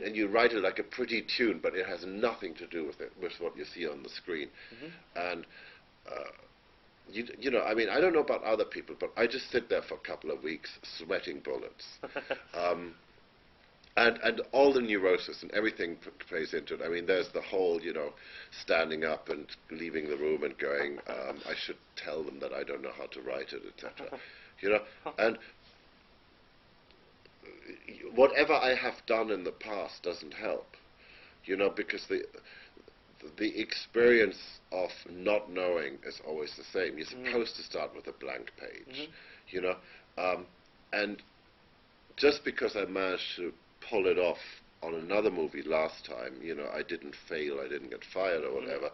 and you write it like a pretty tune, but it has nothing to do with it, with what you see on the screen. And you know, I mean, I don't know about other people, but I just sit there for a couple of weeks sweating bullets. And all the neurosis and everything plays into it. I mean, there's the whole, you know, standing up and leaving the room and going, I should tell them that I don't know how to write it, etc. You know, and whatever I have done in the past doesn't help, you know, because the experience of not knowing is always the same. You're supposed to start with a blank page, you know, and just because I managed to pull it off on another movie last time, you know, I didn't fail, I didn't get fired or whatever.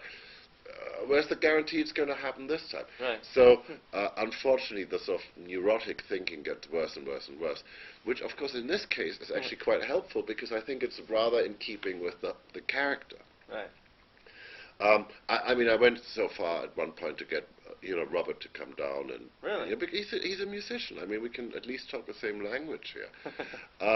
Where's the guarantee it's going to happen this time? Right. So, unfortunately, the sort of neurotic thinking gets worse and worse and worse, which, of course, in this case is actually quite helpful because I think it's rather in keeping with the character. Right. I mean, I went so far at one point to get, you know, Robert to come down and... Really? You know, he's a musician. I mean, we can at least talk the same language here.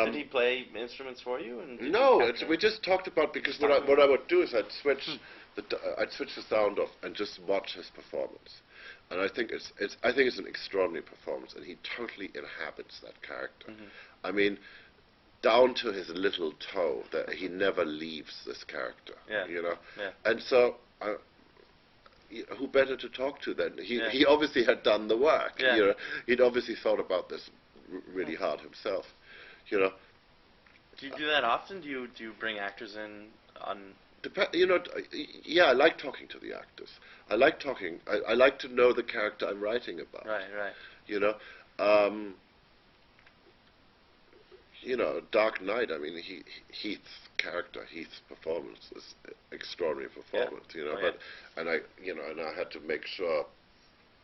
Did he play instruments for you? And no, we just talked about, because what I would do is I'd switch the sound off and just watch his performance. And I think I think it's an extraordinary performance, and he totally inhabits that character. I mean, down to his little toe, that he never leaves this character. Yeah. You know. Yeah. And so, who better to talk to then? He obviously had done the work. Yeah. You know, he'd obviously thought about this really hard himself. You know. Do you do that often? Do you bring actors in on? You know, yeah, I like talking to the actors. I like talking. I like to know the character I'm writing about. Right. Right. You know. You know, Dark Knight, I mean, Heath's character, Heath's performance is extraordinary performance, you know, and I had to make sure,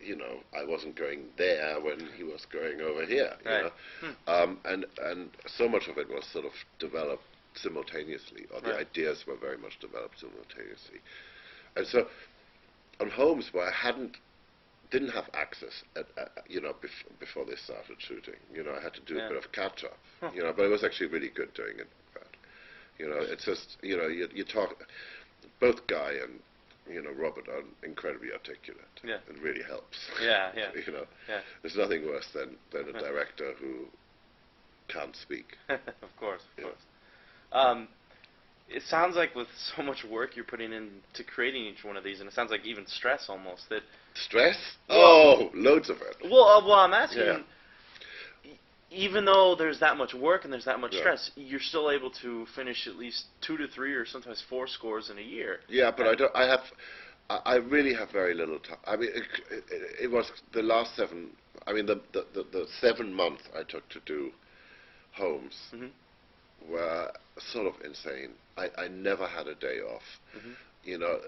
you know, I wasn't going there when he was going over here, you know, and so much of it was sort of developed simultaneously, or the ideas were very much developed simultaneously. And so, on Holmes, where I didn't have access, you know, before they started shooting. You know, I had to do a bit of catch-up, you know, but it was actually really good doing it. You know, it's just, you know, you talk, both Guy and, you know, Robert are incredibly articulate. Yeah. It really helps. Yeah, yeah. You know, yeah. There's nothing worse than a director who can't speak. Of course, of course. It sounds like with so much work you're putting into creating each one of these, and it sounds like even stress almost, that... Stress? Oh, loads of it. Well, I'm asking, Yeah. Even though there's that much work and there's that much Yeah. stress, you're still able to finish at least 2 to 3 or sometimes 4 scores in a year. Yeah, but I really have very little time. I mean, it was the last 7, I mean, the 7 months I took to do Holmes were sort of insane. I never had a day off. You know,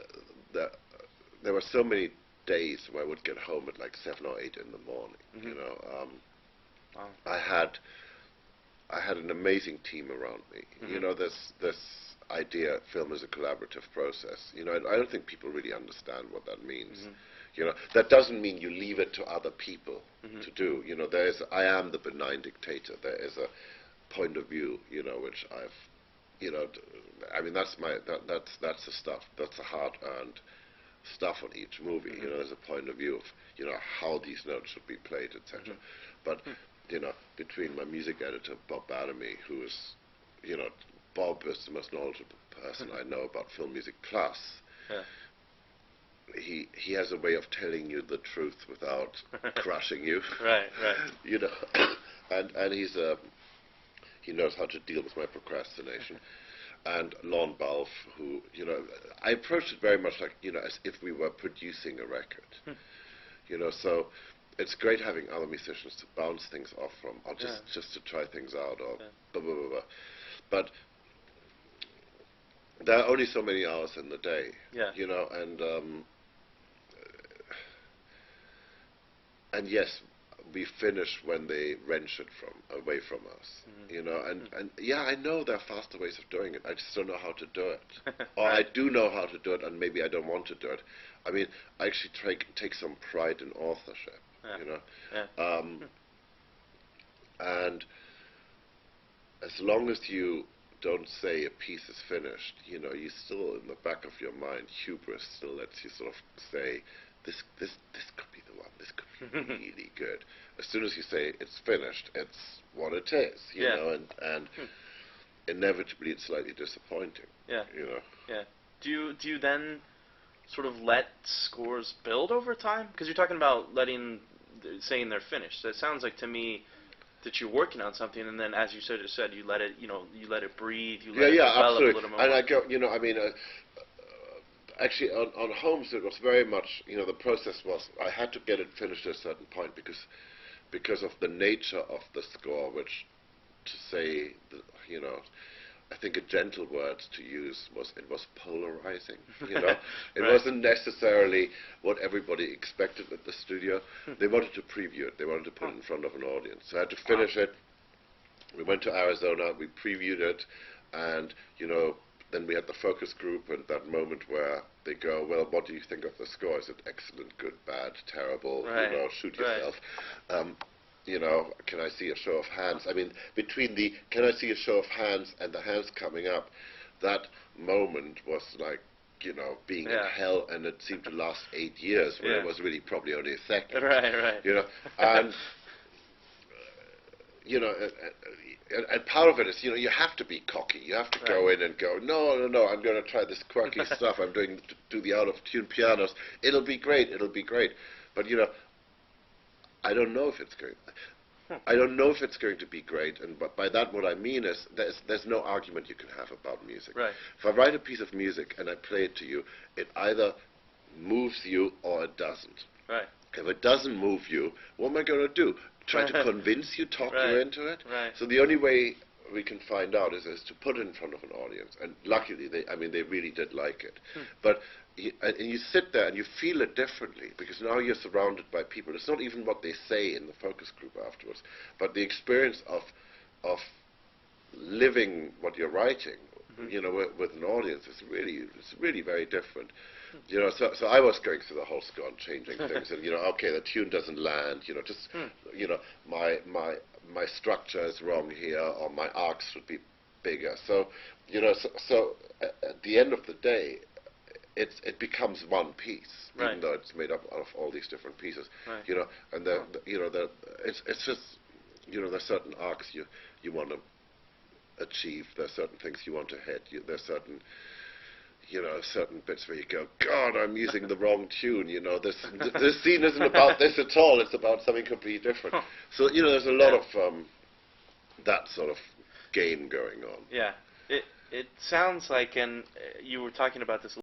there were so many days where I would get home at like 7 or 8 in the morning. You know, Wow. I had an amazing team around me. You know, this idea, film is a collaborative process. You know, I don't think people really understand what that means. You know, that doesn't mean you leave it to other people to do. You know, I am the benign dictator. There is a point of view, you know, which I've, you know, I mean, that's the stuff, that's the hard-earned stuff on each movie. You know, there's a point of view of, you know, how these notes should be played, etc. But, you know, between my music editor, Bob Badamy, who is, you know, Bob is the most knowledgeable person I know about film music, plus he has a way of telling you the truth without crushing you. Right. You know, and he knows how to deal with my procrastination. And Lon Balfe, who, you know, I approached it very much like, you know, as if we were producing a record. You know, so it's great having other musicians to bounce things off from, or just to try things out, or blah, blah, blah, blah. But there are only so many hours in the day, you know, and yes, we finish when they wrench it away from us, you know, and yeah, I know there are faster ways of doing it. I just don't know how to do it, or I do know how to do it, and maybe I don't want to do it. I mean, I actually take some pride in authorship, you know, and as long as you don't say a piece is finished, you know, you still, in the back of your mind, hubris still lets you sort of say, this could be the one, this could be really good. As soon as you say it's finished, it's what it is, you know, and inevitably it's slightly disappointing. Yeah. You know. Yeah. Do you then sort of let scores build over time? Because you're talking about saying they're finished. So it sounds like to me that you're working on something, and then, as you said, you let it, you let it breathe, you let it develop absolutely. a little more. And I go, you know, I mean, actually, on Holmes, it was very much, you know, the process was I had to get it finished at a certain point because of the nature of the score, which, to say, you know, I think a gentle word to use was it was polarizing. You know, it wasn't necessarily what everybody expected at the studio. They wanted to preview it. They wanted to put it in front of an audience. So I had to finish it. We went to Arizona. We previewed it, and you know, then we had the focus group and that moment where they go, well, what do you think of the score? Is it excellent, good, bad, terrible? You know, shoot yourself. You know, can I see a show of hands? I mean, between the can I see a show of hands and the hands coming up, that moment was like, you know, being in hell, and it seemed to last 8 years, when it was really probably only a second. Right. You know, and you know, and part of it is, you know, you have to be cocky. You have to go in and go, no, I'm going to try this quirky stuff. I'm do the out of tune pianos. It'll be great. But you know, I don't know if it's great. I don't know if it's going to be great, and but by that what I mean is there's no argument you can have about music. Right. If I write a piece of music and I play it to you, it either moves you or it doesn't. Right. If it doesn't move you, what am I going to do? Try to convince you, talk you into it? Right. So the only way we can find out is to put it in front of an audience, and luckily they really did like it. But and you sit there and you feel it differently, because now you're surrounded by people. It's not even what they say in the focus group afterwards, but the experience of living what you're writing, you know, with an audience is really very different. You know, so I was going through the whole score and changing things, and you know, okay, the tune doesn't land. You know, just you know, my structure is wrong here, or my arcs should be bigger. So you know, so at the end of the day, it becomes one piece, even though it's made up of all these different pieces. You know, and it's just, you know, there's certain arcs you want to achieve. There's certain things you want to hit. There's certain, you know, certain bits where you go, God, I'm using the wrong tune. You know, this scene isn't about this at all. It's about something completely different. So you know, there's a lot of that sort of game going on. Yeah, it sounds like, and you were talking about this